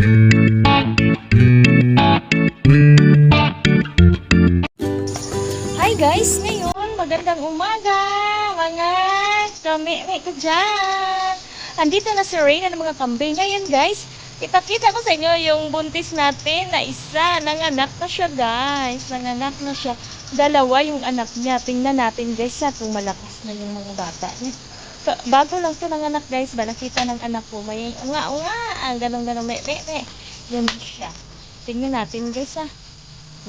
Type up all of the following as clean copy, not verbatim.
Hi guys, ngayon magandang umaga mga kami ko dyan. Andito na si Reyna ng mga kambing. Ngayon guys, ipakita ko sa inyo yung buntis natin na isa. Nanganak na siya guys. Nanganak na siya. Dalawa yung anak niya. Tingnan natin guys kung malakas na yung mga bata niya. Bago lang to nanganak guys. Ba nakita ng anak ko. May ganun-ganun. Me. Yan siya. Tingnan natin guys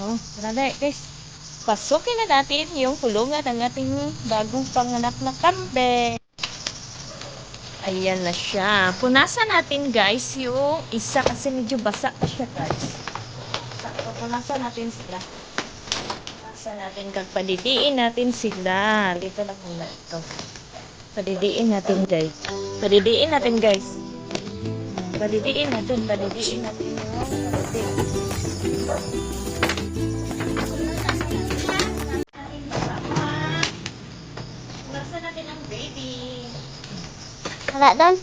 Oh, tara guys. Pasukin na natin yung kulungan ng ating bagong panganak na kambing. Ayan na siya. Punasan natin guys yung isa kasi medyo basa pa siya guys. Punasan natin sila. Punasan natin. Padidiin natin sila. Dito na muna ito. Padidiin natin guys. Padidiin natin guys. Padidiin natin yung padidiin. Wala doon.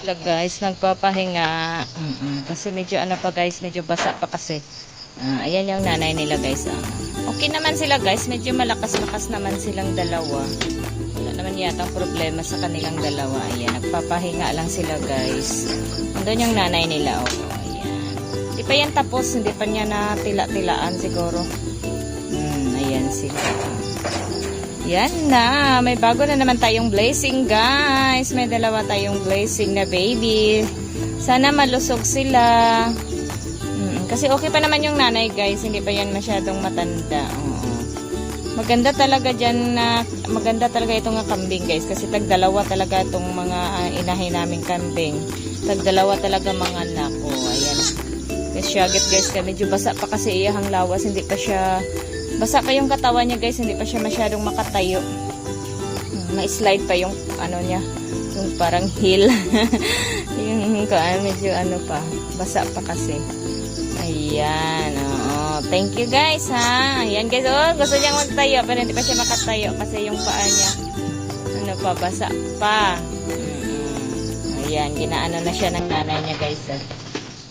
Sila guys, nagpapahinga. Kasi medyo ano pa guys, medyo basa pa kasi. Ayan yung nanay nila guys. Okay naman sila guys, medyo malakas-lakas naman silang dalawa. Wala naman yatang problema sa kanilang dalawa. Ayan, nagpapahinga lang sila guys. Andun yung nanay nila. Ayan. Hindi pa yan tapos, hindi pa niya natila-tilaan siguro. Ayan sila. Yan na, may bago na naman tayong blessing guys. May dalawa tayong blessing na baby. Sana malusog sila. Kasi okay pa naman yung nanay guys. Hindi pa yan masyadong matanda. Maganda talaga dyan na, maganda talaga itong kambing guys. Kasi tagdalawa talaga itong mga inahin naming kambing. Tagdalawa talaga mga anak. Ayan. Kasi syagit guys, medyo basa pa kasi iyahang lawas. Hindi pa siya... Basa pa yung katawan niya guys, hindi pa siya masyadong makatayo. Ma-slide pa yung ano niya, yung parang heel. Yung medyo ano pa, basa pa kasi. Ayan, thank you guys ha. Ayan guys, gusto niyang magtayo pero hindi pa siya makatayo kasi yung paa niya ano pa, basa pa. Ayan, ginaano na siya ng nanay niya guys.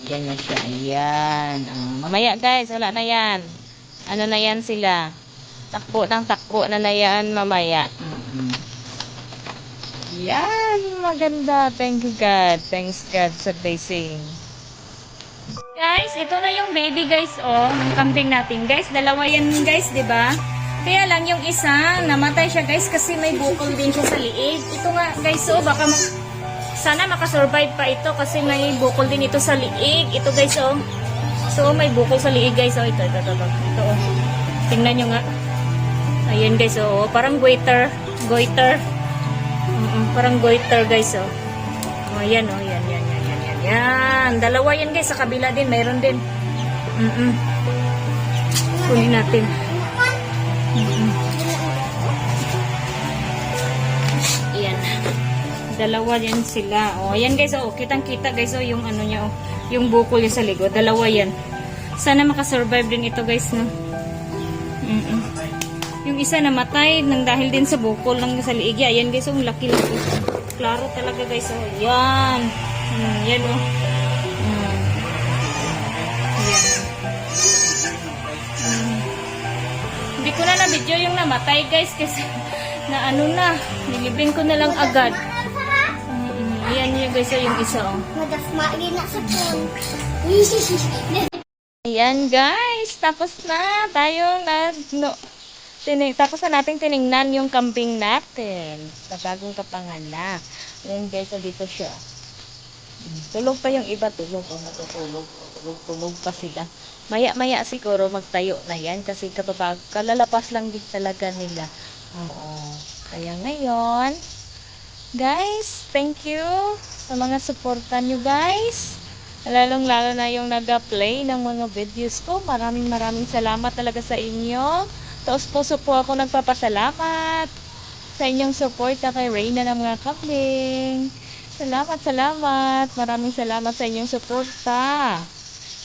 Ayan na siya, ayan. Mamaya guys, wala na yan. Ano na yan sila? Takbo na yan mamaya. Yan, maganda. Thank you God. Thanks God sa blessing. Guys, ito na yung baby guys, ng kambing natin. Guys, dalawa yan guys, di ba? Kaya lang yung isa, namatay siya guys kasi may bukol din siya sa liig. Ito nga guys, baka sana makasurvive pa ito kasi may bukol din ito sa liig. Ito guys, So, may bukol sa liig guys. Ito. Tingnan nyo nga. Ayan guys. Parang goiter. Parang goiter guys. Ayan. Yan. Dalawa yan guys. Sa kabila din. Mayroon din. Kunin natin. Ayan. Dalawa yan sila. Ayan guys. Kitang-kita guys. Yung ano niya. Yung bukol niya sa likod. Dalawa yan. Sana makasurvive din ito guys, no? Yung isa namatay nang dahil din sa bukol ng sa liig. Ayan guys, laki-laki. Klaro talaga guys. Yan. Yan Yan. Hindi ko na na-video yung namatay guys kasi Na ano na, nilibing ko na lang agad. Ayan yun guys, yung isa oh. Madafma rin na sa phone. Ayan guys, tapos na tayo tapos na natin tiningnan yung kambing natin na bagong kapanganak. Ayan guys, dito siya. Tulog pa yung iba, tulog. Tulog pa sila. Maya-maya siguro magtayo na yan kasi kalalapas lang din talaga nila. Oo. Kaya ngayon, guys, thank you sa mga suporta nyo guys. Lalong-lalo na yung nag-play ng mga videos ko. Maraming salamat talaga sa inyo. Taos puso po ako nagpapasalamat sa inyong suporta kay Reyna ng mga kambing. Salamat. Maraming salamat sa inyong suporta.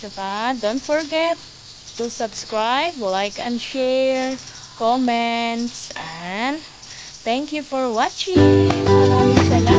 Diba? Don't forget to subscribe, like and share, comments, and thank you for watching. Maraming salamat.